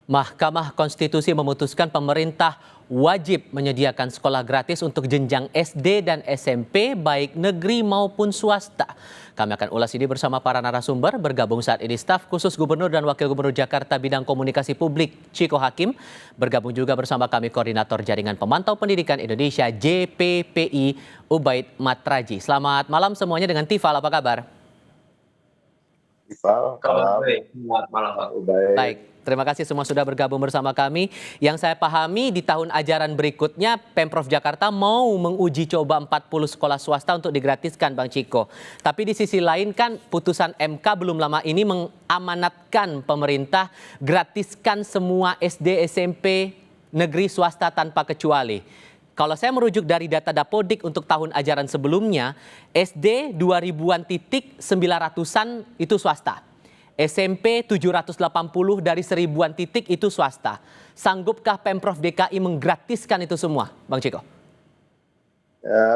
Mahkamah Konstitusi memutuskan pemerintah wajib menyediakan sekolah gratis untuk jenjang SD dan SMP baik negeri maupun swasta. Kami akan ulas ini bersama para narasumber. Bergabung saat ini staf khusus Gubernur dan Wakil Gubernur Jakarta bidang komunikasi publik Chiko Hakim. Bergabung juga bersama kami Koordinator Jaringan Pemantau Pendidikan Indonesia JPPI Ubaid Matraji. Selamat malam semuanya dengan Tifal, apa kabar? Tifal, Selamat malam, Pak. Baik, terima kasih semua sudah bergabung bersama kami. Yang saya pahami di tahun ajaran berikutnya Pemprov Jakarta mau menguji coba 40 sekolah swasta untuk digratiskan, Bang Chiko. Tapi di sisi lain kan putusan MK belum lama ini mengamanatkan pemerintah gratiskan semua SD, SMP, negeri swasta tanpa kecuali. Kalau saya merujuk dari data Dapodik untuk tahun ajaran sebelumnya, SD 2000-an titik 900-an itu swasta. SMP 780 dari 1000-an titik itu swasta. Sanggupkah Pemprov DKI menggratiskan itu semua, Bang Chiko?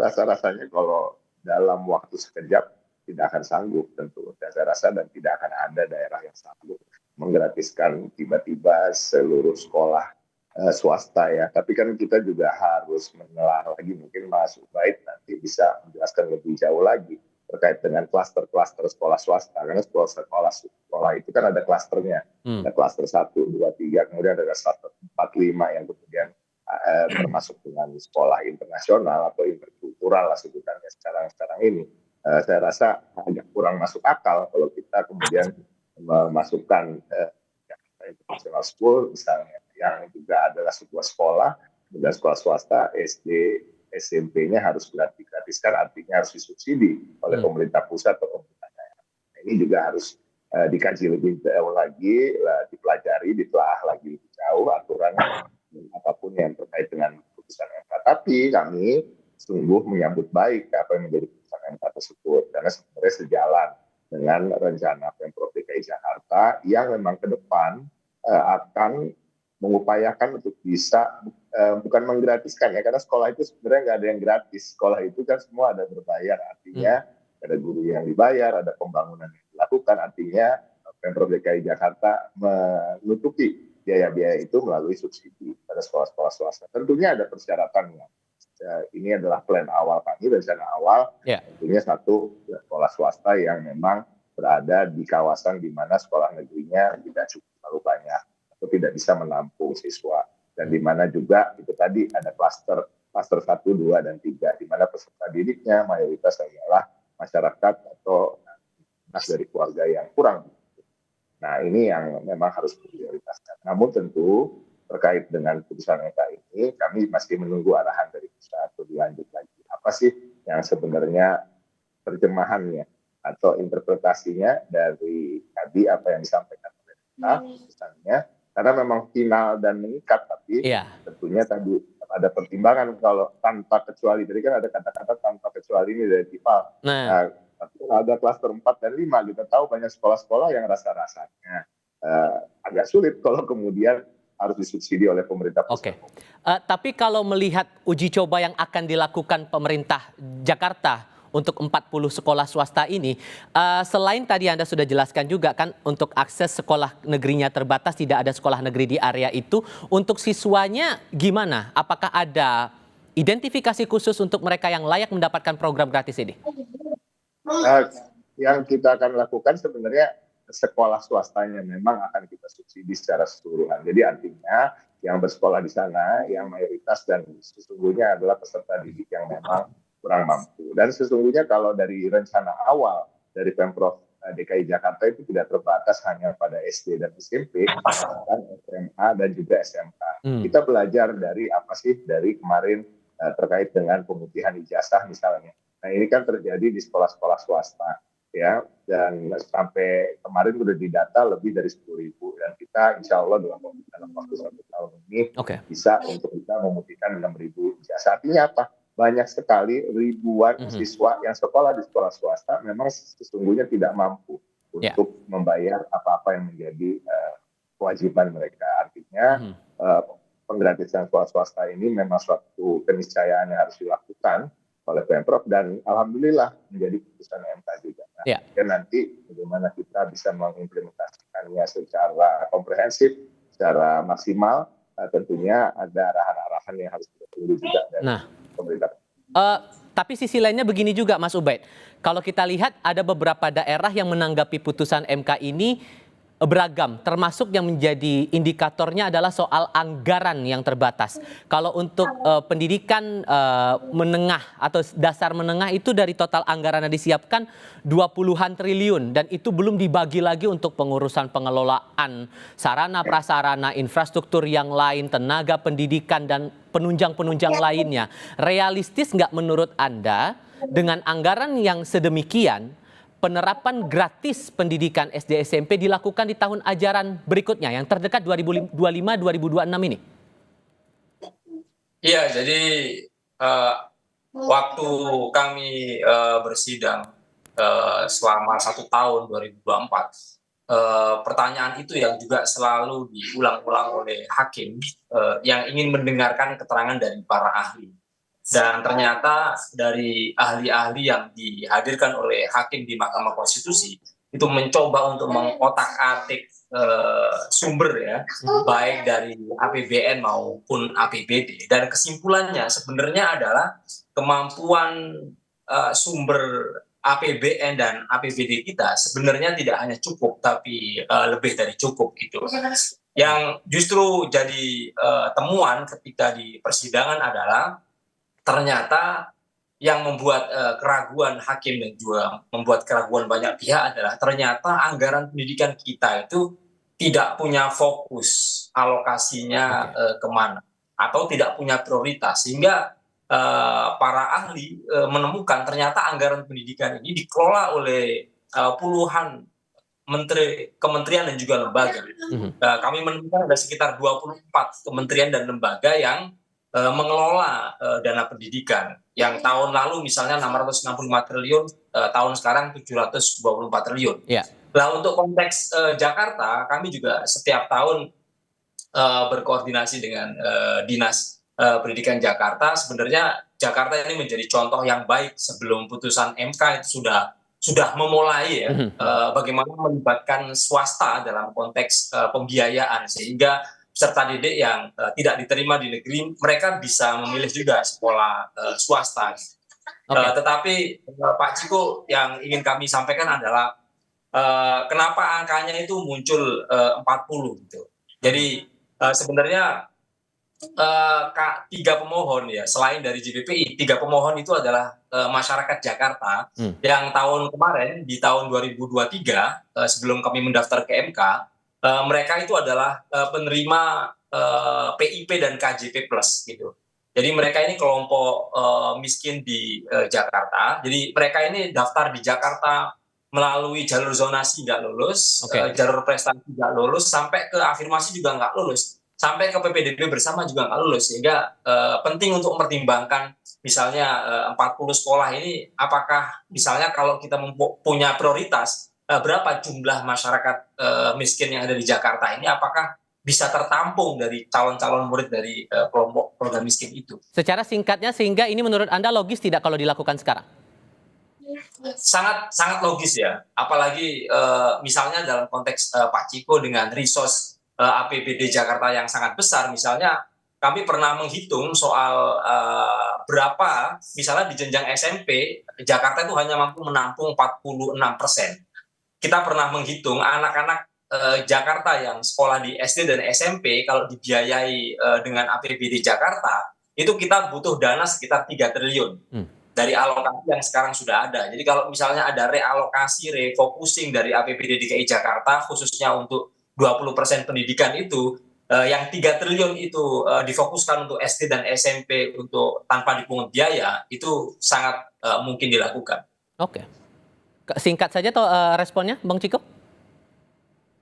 Rasa-rasanya kalau dalam waktu sekejap tidak akan sanggup tentu. Saya rasa dan tidak akan ada daerah yang sanggup menggratiskan tiba-tiba seluruh sekolah swasta ya. Tapi kan kita juga harus menelaah lagi, mungkin Mas Ubaid nanti bisa menjelaskan lebih jauh lagi terkait dengan klaster-klaster sekolah swasta. Karena sekolah itu kan ada klasternya. Ada klaster 1, 2, 3, kemudian ada klaster 4, 5 yang kemudian termasuk dengan sekolah internasional atau interkultural lah sebutannya sekarang ini. Saya rasa agak kurang masuk akal kalau kita kemudian memasukkan international school misalnya, yang juga adalah sebuah sekolah, dan sekolah swasta, SD, SMP-nya harus digratiskan, artinya harus disubsidi oleh pemerintah pusat atau pemerintah daerah. Ini juga harus dikaji lebih jauh lagi, dipelajari, ditelaah lagi lebih jauh aturannya, apapun yang terkait dengan putusan MK. Tapi kami sungguh menyambut baik apa yang menjadi putusan MK tersebut, karena sebenarnya sejalan dengan rencana Pemprov DKI Jakarta yang memang ke depan akan mengupayakan untuk bisa bukan menggratiskan ya, karena sekolah itu sebenarnya nggak ada yang gratis. Sekolah itu kan semua ada berbayar, artinya ada guru yang dibayar, ada pembangunan yang dilakukan, artinya Pemprov DKI Jakarta menutupi biaya-biaya itu melalui subsidi pada sekolah-sekolah swasta. Tentunya ada persyaratannya. Ini adalah plan awal kami, rencana awal. Tentunya satu sekolah swasta yang memang berada di kawasan di mana sekolah negerinya tidak cukup terlalu banyak atau tidak bisa menampung siswa, dan di mana juga itu tadi ada klaster 1, 2, dan 3 di mana peserta didiknya mayoritas adalah masyarakat atau anak dari keluarga yang kurang. Nah, ini yang memang harus diprioritaskan. Namun tentu terkait dengan putusan MK ini kami masih menunggu arahan dari pusat lebih lanjut lagi. Apa sih yang sebenarnya terjemahannya atau interpretasinya dari tadi apa yang disampaikan oleh kita, misalnya, karena memang final dan mengikat, tapi tentunya tadi ada pertimbangan kalau tanpa kecuali. Jadi kan ada kata-kata tanpa kecuali ini dari TIFAL. Nah, ada klaster 4 dan 5, kita tahu banyak sekolah-sekolah yang rasa-rasanya agak sulit kalau kemudian harus disubsidi oleh pemerintah pusat. Tapi kalau melihat uji coba yang akan dilakukan pemerintah Jakarta untuk 40 sekolah swasta ini, selain tadi Anda sudah jelaskan juga kan untuk akses sekolah negerinya terbatas, tidak ada sekolah negeri di area itu, untuk siswanya gimana? Apakah ada identifikasi khusus untuk mereka yang layak mendapatkan program gratis ini? Yang kita akan lakukan sebenarnya sekolah swastanya memang akan kita subsidi secara keseluruhan. Jadi artinya yang bersekolah di sana, yang mayoritas dan sesungguhnya adalah peserta didik yang memang kurang mampu. Dan sesungguhnya kalau dari rencana awal dari Pemprov DKI Jakarta itu tidak terbatas hanya pada SD dan SMP, bahkan SMA dan juga SMK. Kita belajar dari apa sih dari kemarin terkait dengan pemutihan ijazah misalnya. Nah, ini kan terjadi di sekolah-sekolah swasta ya, dan sampai kemarin sudah didata lebih dari 10.000, dan kita insya Allah dalam waktu 1 tahun ini bisa untuk kita memutihkan 6.000 ijazah. Artinya apa? Banyak sekali ribuan siswa yang sekolah di sekolah swasta memang sesungguhnya tidak mampu untuk membayar apa-apa yang menjadi kewajiban mereka. Artinya penggratisan sekolah swasta ini memang suatu keniscayaan yang harus dilakukan oleh Pemprov, dan alhamdulillah menjadi putusan MK juga. Nah, dan nanti bagaimana kita bisa mengimplementasikannya secara komprehensif secara maksimal. Tentunya ada arahan-arahan yang harus kita tunggu juga dari pemerintah. Tapi sisi lainnya begini juga Mas Ubaid, kalau kita lihat ada beberapa daerah yang menanggapi putusan MK ini beragam, termasuk yang menjadi indikatornya adalah soal anggaran yang terbatas. Kalau untuk pendidikan menengah atau dasar menengah itu dari total anggaran yang disiapkan 20-an triliun dan itu belum dibagi lagi untuk pengurusan pengelolaan sarana prasarana, infrastruktur yang lain, tenaga pendidikan dan penunjang-penunjang lainnya. Realistis nggak menurut Anda dengan anggaran yang sedemikian penerapan gratis pendidikan SD SMP dilakukan di tahun ajaran berikutnya yang terdekat 2025-2026 ini? Iya, jadi waktu kami bersidang selama 1 tahun 2024, pertanyaan itu yang juga selalu diulang-ulang oleh hakim yang ingin mendengarkan keterangan dari para ahli. Dan ternyata dari ahli-ahli yang dihadirkan oleh hakim di Mahkamah Konstitusi itu mencoba untuk mengotak-atik sumber ya, baik dari APBN maupun APBD. Dan kesimpulannya sebenarnya adalah kemampuan sumber APBN dan APBD kita sebenarnya tidak hanya cukup, tapi lebih dari cukup gitu. Yang justru jadi temuan ketika di persidangan adalah ternyata yang membuat keraguan hakim dan juga membuat keraguan banyak pihak adalah ternyata anggaran pendidikan kita itu tidak punya fokus alokasinya kemana atau tidak punya prioritas, sehingga para ahli menemukan ternyata anggaran pendidikan ini dikelola oleh puluhan kementerian dan juga lembaga. Kami menemukan ada sekitar 24 kementerian dan lembaga yang mengelola dana pendidikan yang tahun lalu misalnya 665 triliun, tahun sekarang 724 triliun. Nah, untuk konteks Jakarta, kami juga setiap tahun berkoordinasi dengan Dinas Pendidikan Jakarta. Sebenarnya Jakarta ini menjadi contoh yang baik sebelum putusan MK itu sudah memulai ya bagaimana melibatkan swasta dalam konteks pembiayaan, sehingga peserta didik yang tidak diterima di negeri mereka bisa memilih juga sekolah swasta. Tetapi Pak Ciko, yang ingin kami sampaikan adalah kenapa angkanya itu muncul 40 gitu. Jadi sebenarnya tiga pemohon ya, selain dari JPPI, tiga pemohon itu adalah masyarakat Jakarta yang tahun kemarin di tahun 2023 sebelum kami mendaftar ke MK, mereka itu adalah penerima PIP dan KJP plus gitu. Jadi mereka ini kelompok miskin di Jakarta. Jadi mereka ini daftar di Jakarta melalui jalur zonasi nggak lulus, jalur prestasi nggak lulus, sampai ke afirmasi juga nggak lulus, sampai ke PPDB bersama juga nggak lulus. Sehingga penting untuk mempertimbangkan misalnya 40 sekolah ini, apakah misalnya kalau kita punya prioritas, berapa jumlah masyarakat miskin yang ada di Jakarta ini, apakah bisa tertampung dari calon-calon murid dari kelompok program miskin itu. Secara singkatnya, sehingga ini menurut Anda logis tidak kalau dilakukan sekarang? Sangat logis ya, apalagi misalnya dalam konteks Pak Ciko dengan resource APBD Jakarta yang sangat besar. Misalnya kami pernah menghitung soal berapa misalnya di jenjang SMP Jakarta itu hanya mampu menampung 46%. Kita pernah menghitung anak-anak Jakarta yang sekolah di SD dan SMP kalau dibiayai dengan APBD Jakarta itu kita butuh dana sekitar 3 triliun dari alokasi yang sekarang sudah ada. Jadi kalau misalnya ada realokasi, refocusing dari APBD DKI Jakarta khususnya untuk 20% pendidikan itu, yang 3 triliun itu difokuskan untuk SD dan SMP untuk tanpa dipungut biaya, itu sangat mungkin dilakukan. Oke. Singkat saja atau responnya, Bang Ciko?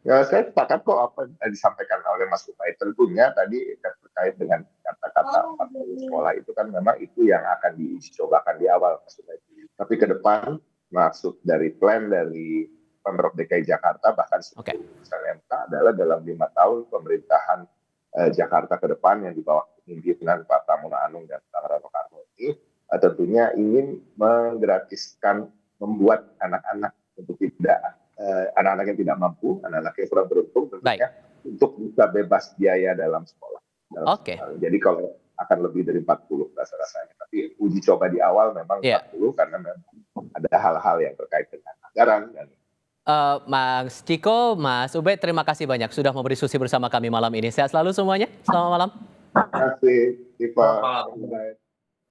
Ya, saya sepakat kok apa yang disampaikan oleh Mas Ubaid. Tentunya tadi terkait dengan kata-kata 40 sekolah itu kan memang itu yang akan dicobakan di awal, Mas Ubaid. Tapi ke depan maksud dari plan dari Pemprov DKI Jakarta bahkan putusan MK adalah dalam 5 tahun pemerintahan Jakarta ke depan yang di bawah pimpinan Pak Pramono Anung dan Pak Rano Karno ini tentunya ingin menggratiskan, membuat anak-anak untuk tidak anak-anak yang tidak mampu, anak-anak yang kurang beruntung tentunya untuk bisa bebas biaya dalam sekolah. Oke. Jadi kalau akan lebih dari 40 rasa-rasanya. Tapi uji coba di awal memang 40 karena memang ada hal-hal yang terkait dengan anggaran. Dan Mas Ciko, Mas Ubed, terima kasih banyak sudah mau berdiskusi bersama kami malam ini. Sehat selalu semuanya. Selamat malam. terima kasih, Tifa. Selamat malam. Bye.